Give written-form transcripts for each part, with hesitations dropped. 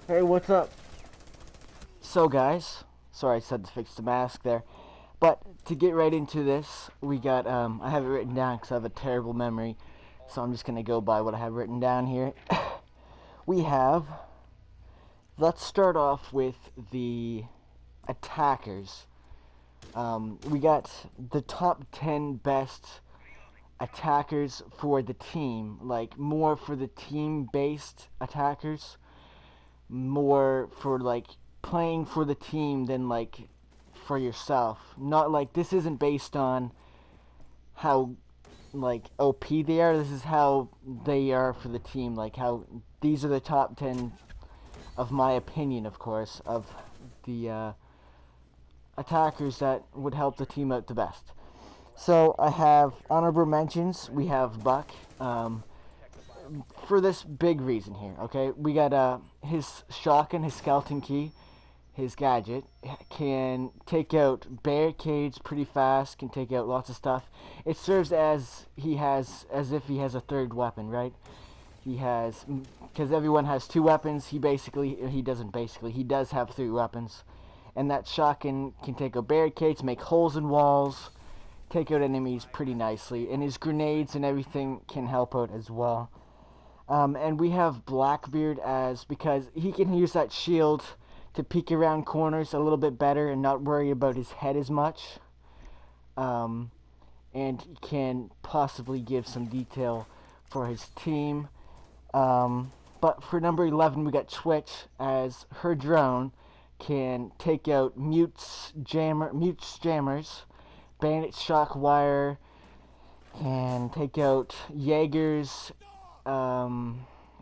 Hey, what's up? So, guys, sorry I said to fix the mask there, but to get right into this, we got, I have it written down because I have a terrible memory, so I'm just going to go by what I have written down here. We have, let's start off with the attackers. We got the top 10 best attackers for the team, like more for the team-based attackers, more for like playing for the team than like for yourself. Not like this isn't based on how like OP they are. This is how they are for the team. Like how these are the top 10 of my opinion, of course, of the attackers that would help the team out the best. So I have honorable mentions. We have Buck. For this big reason here, okay? We got his shotgun, his skeleton key, his gadget can take out barricades pretty fast, can take out lots of stuff. It serves as if he has a third weapon, right? He has, because everyone has two weapons. He does have three weapons, and that shotgun can take out barricades, make holes in walls, take out enemies pretty nicely, and his grenades and everything can help out as well. And we have Blackbeard because he can use that shield to peek around corners a little bit better and not worry about his head as much. And can possibly give some detail for his team. But for number 11, we got Twitch, as her drone can take out mutes, jammers, bandit shock wire, can take out Jaegers,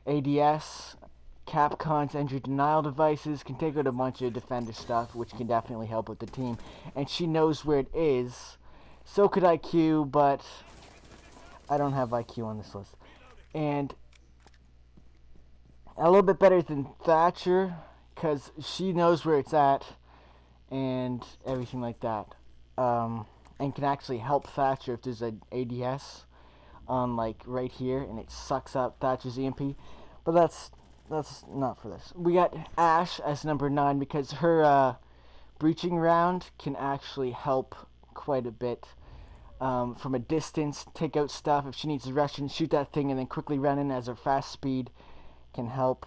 ADS, Capcom's entry denial devices, can take out a bunch of defender stuff, which can definitely help with the team. And she knows where it is. So could IQ, but I don't have IQ on this list. And a little bit better than Thatcher, because she knows where it's at and everything like that. And can actually help Thatcher if there's an ADS on like right here and it sucks up Thatcher's EMP. But that's not for this. We got Ash as number 9 because her breaching round can actually help quite a bit from a distance, take out stuff. If she needs to rush and shoot that thing and then quickly run in, as her fast speed can help.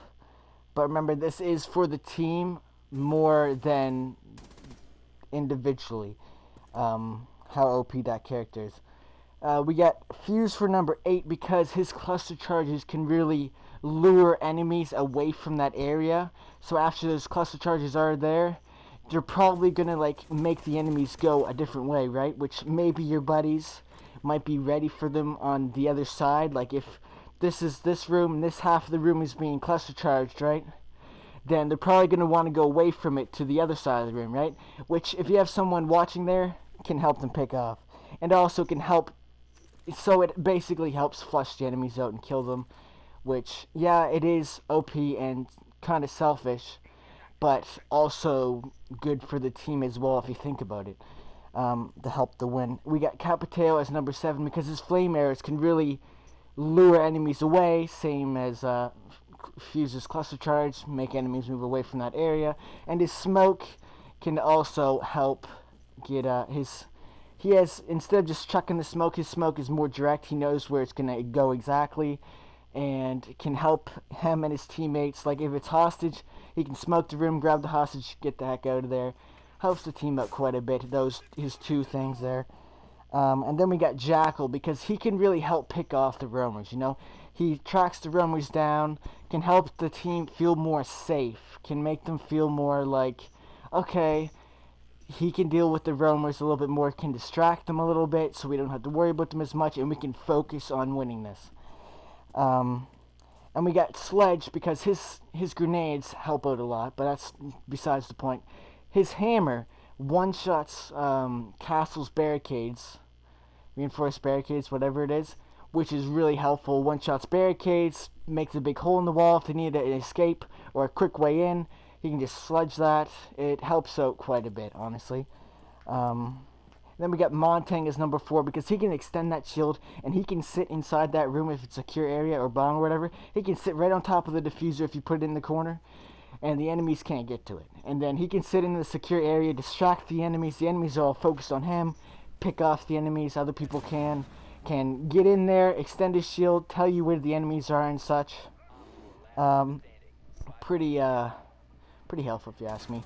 But remember, this is for the team more than individually. How OP that character is. We got Fuse for number 8 because his cluster charges can really lure enemies away from that area. So after those cluster charges are there, they're probably gonna like make the enemies go a different way, right? Which maybe your buddies might be ready for them on the other side. Like if this is this room and this half of the room is being cluster charged, right? Then they're probably gonna want to go away from it to the other side of the room, right? Which if you have someone watching there, can help them pick off, and also can help. So it basically helps flush the enemies out and kill them, which, yeah, it is OP and kind of selfish, but also good for the team as well if you think about it, to help the win. We got Capiteo as number 7 because his flame arrows can really lure enemies away, same as Fuse's cluster charge, make enemies move away from that area, and his smoke can also help get he has, instead of just chucking the smoke, his smoke is more direct. He knows where it's going to go exactly and can help him and his teammates. Like if it's hostage, he can smoke the room, grab the hostage, get the heck out of there. Helps the team out quite a bit, his two things there. And then we got Jackal because he can really help pick off the roamers, you know. He tracks the roamers down, can help the team feel more safe, can make them feel more like, okay, he can deal with the roamers a little bit more, can distract them a little bit so we don't have to worry about them as much, and we can focus on winning this. And we got Sledge because his grenades help out a lot, but that's besides the point. His hammer one-shots castles, barricades, reinforced barricades, whatever it is, which is really helpful. One-shots barricades, makes a big hole in the wall if they need an escape or a quick way in. He can just sludge that. It helps out quite a bit, honestly. Then we got Montang as number 4 because he can extend that shield and he can sit inside that room if it's a secure area or bomb or whatever. He can sit right on top of the diffuser if you put it in the corner. and the enemies can't get to it. And then he can sit in the secure area, distract the enemies. The enemies are all focused on him, pick off the enemies. Other people can get in there, extend his shield, tell you where the enemies are and such. Um, pretty helpful if you ask me.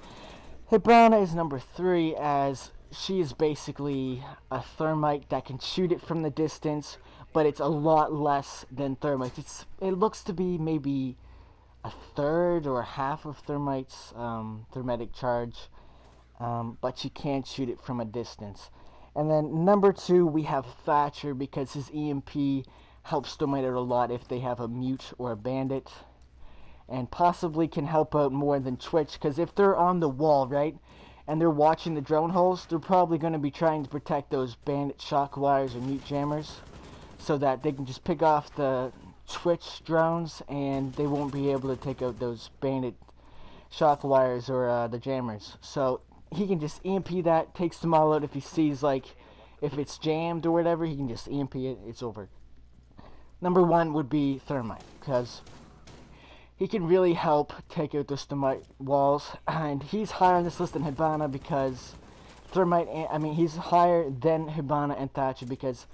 Hibana is number 3, as she is basically a thermite that can shoot it from the distance, but it's a lot less than thermites. It looks to be maybe a third or half of thermite's thermetic charge, but she can shoot it from a distance. And then number 2, we have Thatcher, because his EMP helps thermite out a lot if they have a mute or a bandit, and possibly can help out more than Twitch, because if they're on the wall, right, and they're watching the drone holes, they're probably going to be trying to protect those bandit shock wires or mute jammers, so that they can just pick off the Twitch drones and they won't be able to take out those bandit shock wires or the jammers. So he can just EMP that, takes them all out. If he sees, like, if it's jammed or whatever, he can just EMP it, it's over. Number 1 would be Thermite, because he can really help take out those thermite walls, and he's higher on this list than Hibana because he's higher than Hibana and Thatcher, because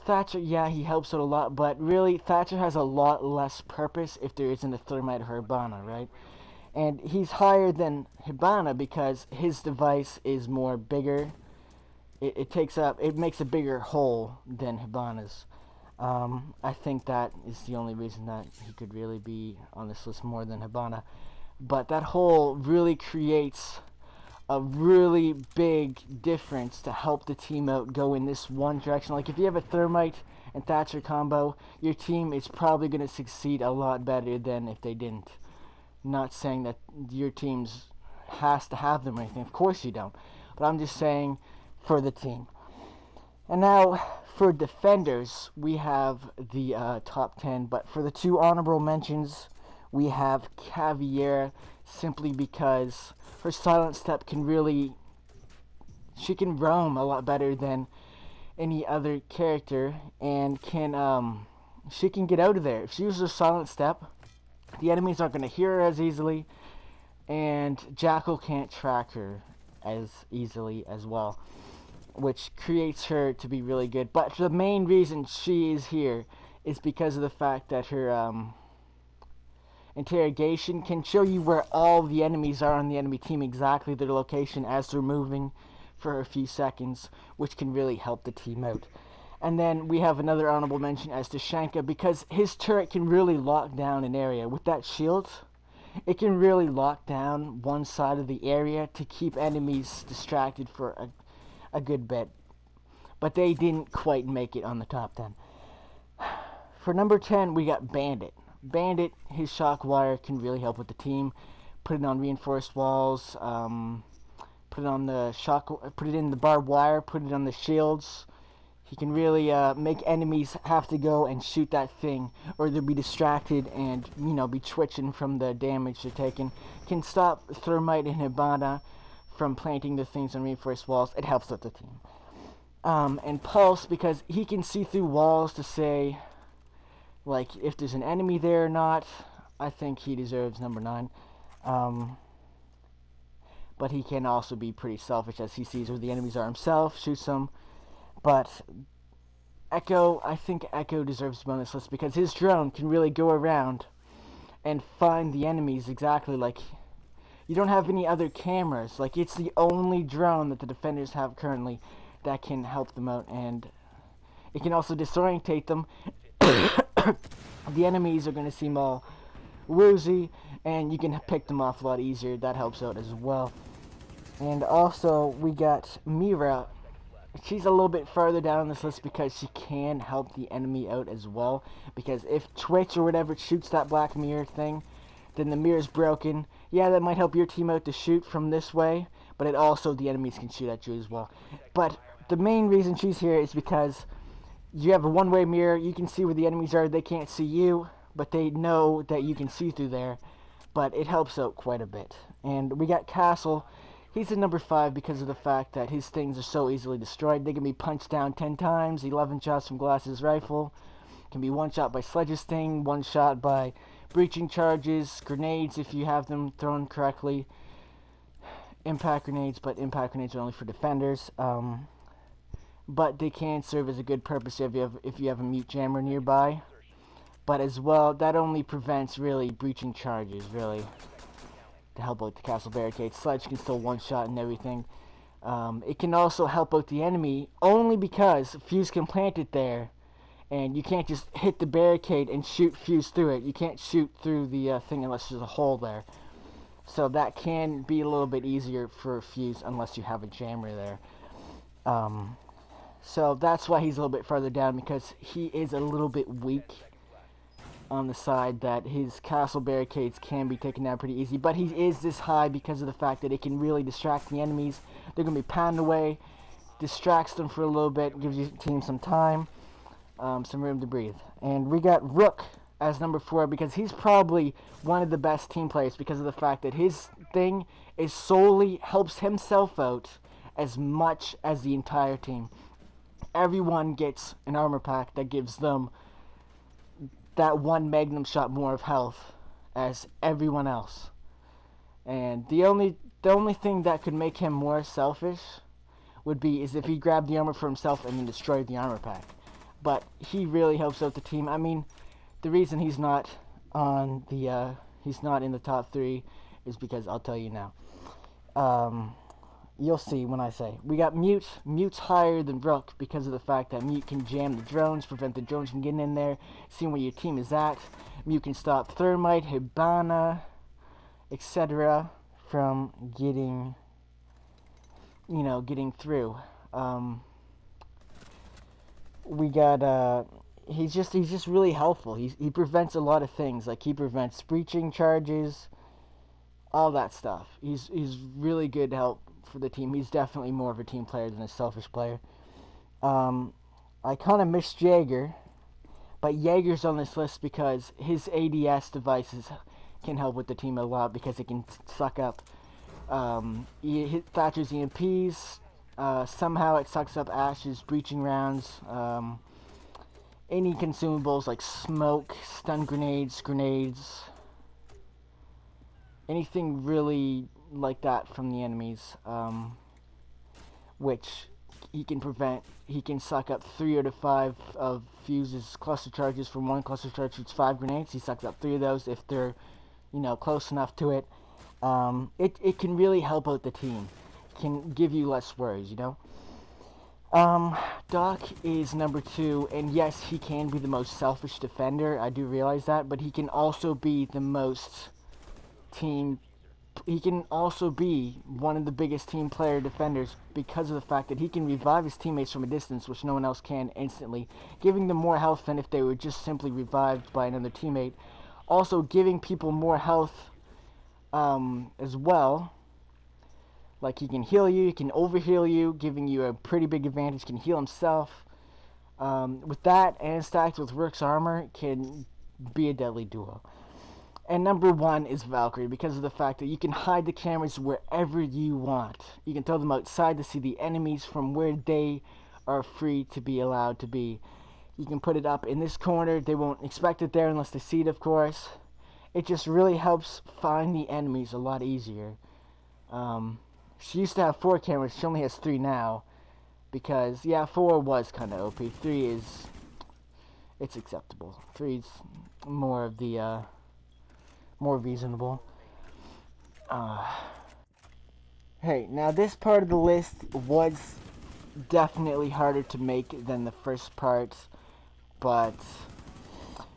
Thatcher, yeah, he helps out a lot, but really Thatcher has a lot less purpose if there isn't a thermite or Hibana, right? And he's higher than Hibana because his device is more bigger. It makes a bigger hole than Hibana's. I think that is the only reason that he could really be on this list more than Hibana. But that hole really creates a really big difference to help the team out go in this one direction. Like, if you have a Thermite and Thatcher combo, your team is probably going to succeed a lot better than if they didn't. Not saying that your teams has to have them or anything. Of course you don't. But I'm just saying for the team. And now, for defenders, we have the top 10, but for the 2 honorable mentions, we have Caviera, simply because her silent step she can roam a lot better than any other character, and she can get out of there. If she uses her silent step, the enemies aren't going to hear her as easily, and Jackal can't track her as easily as well, which creates her to be really good. But the main reason she is here is because of the fact that her interrogation can show you where all the enemies are on the enemy team, exactly their location as they're moving for a few seconds, which can really help the team out. And then we have another honorable mention as to Shanka, because his turret can really lock down an area. With that shield, it can really lock down one side of the area to keep enemies distracted for a good bit. But they didn't quite make it on the top 10. For number 10, we got Bandit. Bandit, his shock wire can really help with the team. Put it on reinforced walls, put it in the barbed wire, put it on the shields. He can really make enemies have to go and shoot that thing, or they'll be distracted and, be twitching from the damage they're taking. Can stop Thermite and Hibana from planting the things on reinforced walls. It helps with the team. And Pulse, because he can see through walls to say, like, if there's an enemy there or not. I think he deserves number 9. But he can also be pretty selfish, as he sees where the enemies are himself, shoots them. But Echo, I think Echo deserves to be on this list, because his drone can really go around and find the enemies exactly. Like, you don't have any other cameras. Like, it's the only drone that the defenders have currently that can help them out, and it can also disorientate them. The enemies are going to seem all woozy, and you can pick them off a lot easier. That helps out as well. And also, we got Mira. She's a little bit farther down this list because she can help the enemy out as well. Because if Twitch or whatever shoots that black mirror thing, then the mirror's broken. Yeah, that might help your team out to shoot from this way, but it also, the enemies can shoot at you as well. But the main reason she's here is because you have a one-way mirror. You can see where the enemies are. They can't see you, but they know that you can see through there. But it helps out quite a bit. And we got Castle. He's at number 5 because of the fact that his things are so easily destroyed. They can be punched down 10 times, 11 shots from Glass's rifle. Can be one shot by Sledge's thing, one shot by breaching charges, grenades if you have them thrown correctly, impact grenades, but impact grenades are only for defenders. But they can serve as a good purpose if you have a mute jammer nearby. But as well, that only prevents really breaching charges, really, to help out the castle barricade. Sledge can still one-shot and everything. It can also help out the enemy only because Fuse can plant it there, and you can't just hit the barricade and shoot Fuse through it. You can't shoot through the thing unless there's a hole there. So that can be a little bit easier for Fuse unless you have a jammer there. So that's why he's a little bit further down, because he is a little bit weak on the side that his castle barricades can be taken down pretty easy. But he is this high because of the fact that it can really distract the enemies. They're going to be pounded away, distracts them for a little bit, gives your team some time, some room to breathe. And we got Rook as number 4 because he's probably one of the best team players because of the fact that his thing is solely helps himself out as much as the entire team. Everyone gets an armor pack that gives them that one magnum shot more of health as everyone else. And the only thing that could make him more selfish would be is if he grabbed the armor for himself and then destroyed the armor pack. But he really helps out the team. I mean, the reason he's not on the he's not in the top 3 is because I'll tell you now. You'll see when I say. We got Mute. Mute's higher than Rook because of the fact that Mute can jam the drones, prevent the drones from getting in there, seeing where your team is at. Mute can stop Thermite, Hibana, etc. from getting, getting through. We got, he's just really helpful. He prevents a lot of things. Like, he prevents breaching charges, all that stuff. He's really good to help for the team. He's definitely more of a team player than a selfish player. I kind of miss Jaeger, but Jaeger's on this list because his ADS devices can help with the team a lot because it can suck up Thatcher's EMPs. Somehow it sucks up Ash's breaching rounds. Any consumables like smoke, stun grenades, anything really like that from the enemies, which he can prevent. He can suck up 3 out of 5 of Fuse's cluster charges. From one cluster charge shoots 5 grenades. He sucks up 3 of those if they're, close enough to it. It can really help out the team. It can give you less worries, Doc is number 2, and yes, he can be the most selfish defender. I do realize that, but he can also be the most he can also be one of the biggest team player defenders because of the fact that he can revive his teammates from a distance, which no one else can instantly, giving them more health than if they were just simply revived by another teammate. Also giving people more health as well. Like, he can heal you, he can overheal you, giving you a pretty big advantage, can heal himself. With that, and stacked with Rook's armor, can be a deadly duo. And number 1 is Valkyrie because of the fact that you can hide the cameras wherever you want. You can throw them outside to see the enemies from where they are free to be allowed to be. You can put it up in this corner. They won't expect it there unless they see it, of course. It just really helps find the enemies a lot easier. She used to have 4 cameras. She only has 3 now. Because, yeah, 4 was kind of OP. 3 is... it's acceptable. 3's more of the, more reasonable. Hey, now this part of the list was definitely harder to make than the first part, but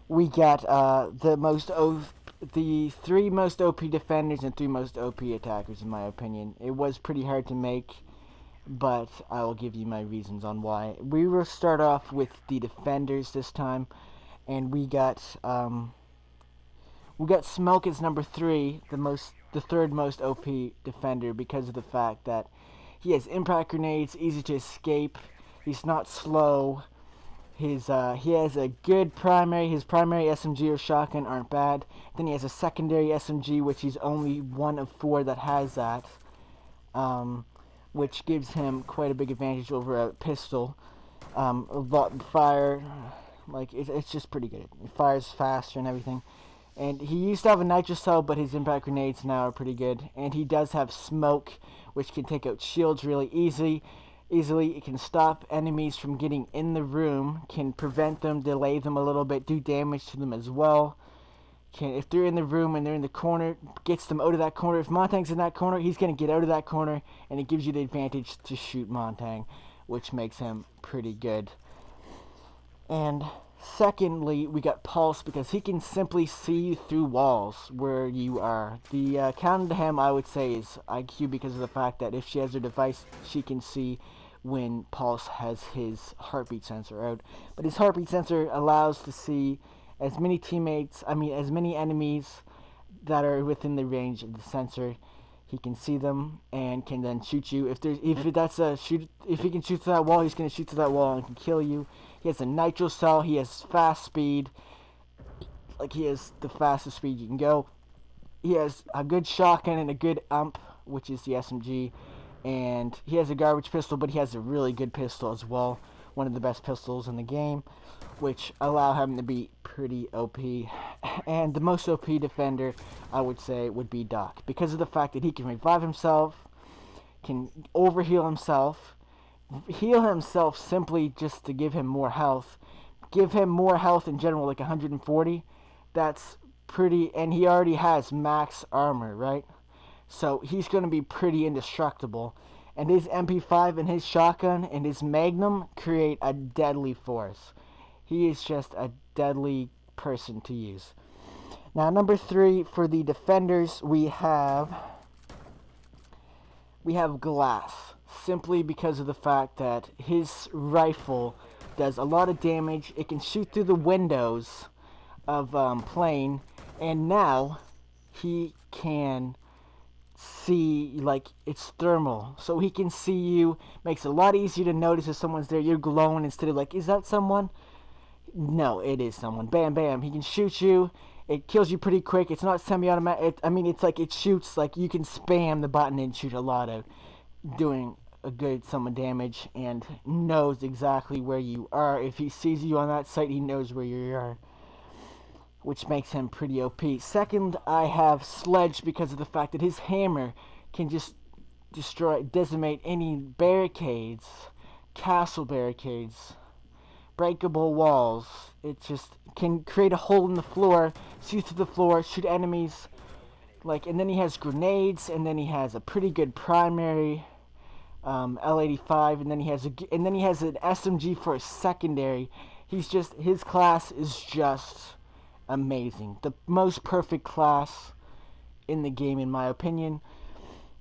we got the 3 most OP defenders and 3 most OP attackers, in my opinion. It was pretty hard to make, but I will give you my reasons on why. We will start off with the defenders this time, and we got Smoke as number 3, the third most OP defender, because of the fact that he has impact grenades, easy to escape, he's not slow, he has a good primary, his primary SMG or shotgun aren't bad, then he has a secondary SMG, which he's only one of 4 that has that, which gives him quite a big advantage over a pistol. A lot of fire, like, it's just pretty good. It fires faster and everything. And he used to have a nitro cell, but his impact grenades now are pretty good. And he does have smoke, which can take out shields really easily. It can stop enemies from getting in the room, can prevent them, delay them a little bit, do damage to them as well. If they're in the room and they're in the corner, gets them out of that corner. If Montang's in that corner, he's going to get out of that corner, and it gives you the advantage to shoot Montang, which makes him pretty good. And secondly, we got Pulse, because he can simply see you through walls where you are. The counter to him, I would say, is IQ, because of the fact that if she has her device, she can see when Pulse has his heartbeat sensor out. But his heartbeat sensor allows to see as many as many enemies that are within the range of the sensor. He can see them and can then shoot you. If he can shoot through that wall, he's going to shoot through that wall and can kill you. He has a nitro cell. He has fast speed. Like, he has the fastest speed you can go. He has a good shotgun and a good ump, which is the SMG. And he has a garbage pistol, but he has a really good pistol as well. One of the best pistols in the game, which allow him to be pretty OP. And the most OP defender, I would say, would be Doc, because of the fact that he can revive himself, can overheal himself, heal himself simply just to give him more health in general, like 140. That's pretty, and he already has max armor, right? So he's going to be pretty indestructible. And his MP5 and his shotgun and his Magnum create a deadly force. He is just a deadly person to use. Now, number 3 for the defenders, we have Glass. Simply because of the fact that his rifle does a lot of damage. It can shoot through the windows of plane, and now he can see, like, it's thermal, so he can see you. Makes it a lot easier to notice if someone's there. You're glowing instead of like, is that someone? No, it is someone. Bam, bam. He can shoot you. It kills you pretty quick. It's not semi-automatic. It's like it shoots, like you can spam the button and shoot a lot out, doing a good sum of damage, and knows exactly where you are. If he sees you on that site, he knows where you are, which makes him pretty OP. Second, I have Sledge, because of the fact that his hammer can just decimate any barricades, castle barricades, breakable walls. It just can create a hole in the floor, see through the floor, shoot enemies. And then he has grenades, and then he has a pretty good primary L85, and then he has an SMG for a secondary. His class is just amazing. The most perfect class in the game, in my opinion.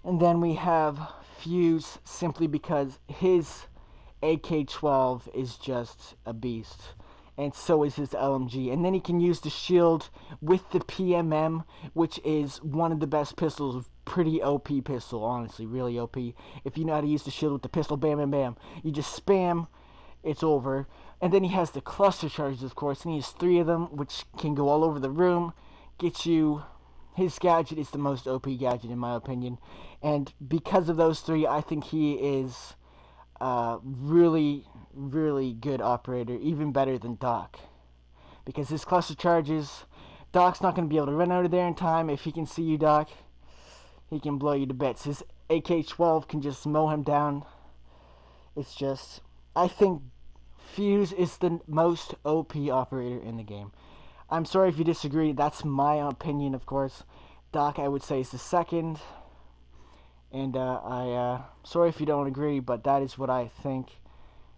And then we have Fuse, simply because his AK-12 is just a beast, and so is his LMG. And then he can use the shield with the PMM, which is one of the best pistols. Pretty OP pistol, honestly, really OP. If you know how to use the shield with the pistol, bam, bam, bam. You just spam, it's over. And then he has the cluster charges, of course, and he has 3 of them, which can go all over the room, get you. His gadget is the most OP gadget, in my opinion. And because of those 3, I think he is really, really good operator, even better than Doc. Because his cluster charges, Doc's not going to be able to run out of there in time. If he can see you, Doc, he can blow you to bits. His AK-12 can just mow him down. It's just, I think Fuse is the most OP operator in the game. I'm sorry if you disagree. That's my opinion, of course. Doc, I would say, is the second. And sorry if you don't agree, but that is what I think.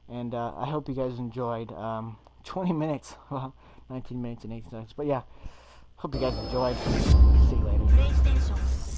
And I hope you guys enjoyed. 20 minutes, well, 19 minutes and 18 seconds. But yeah, hope you guys enjoyed. See you later.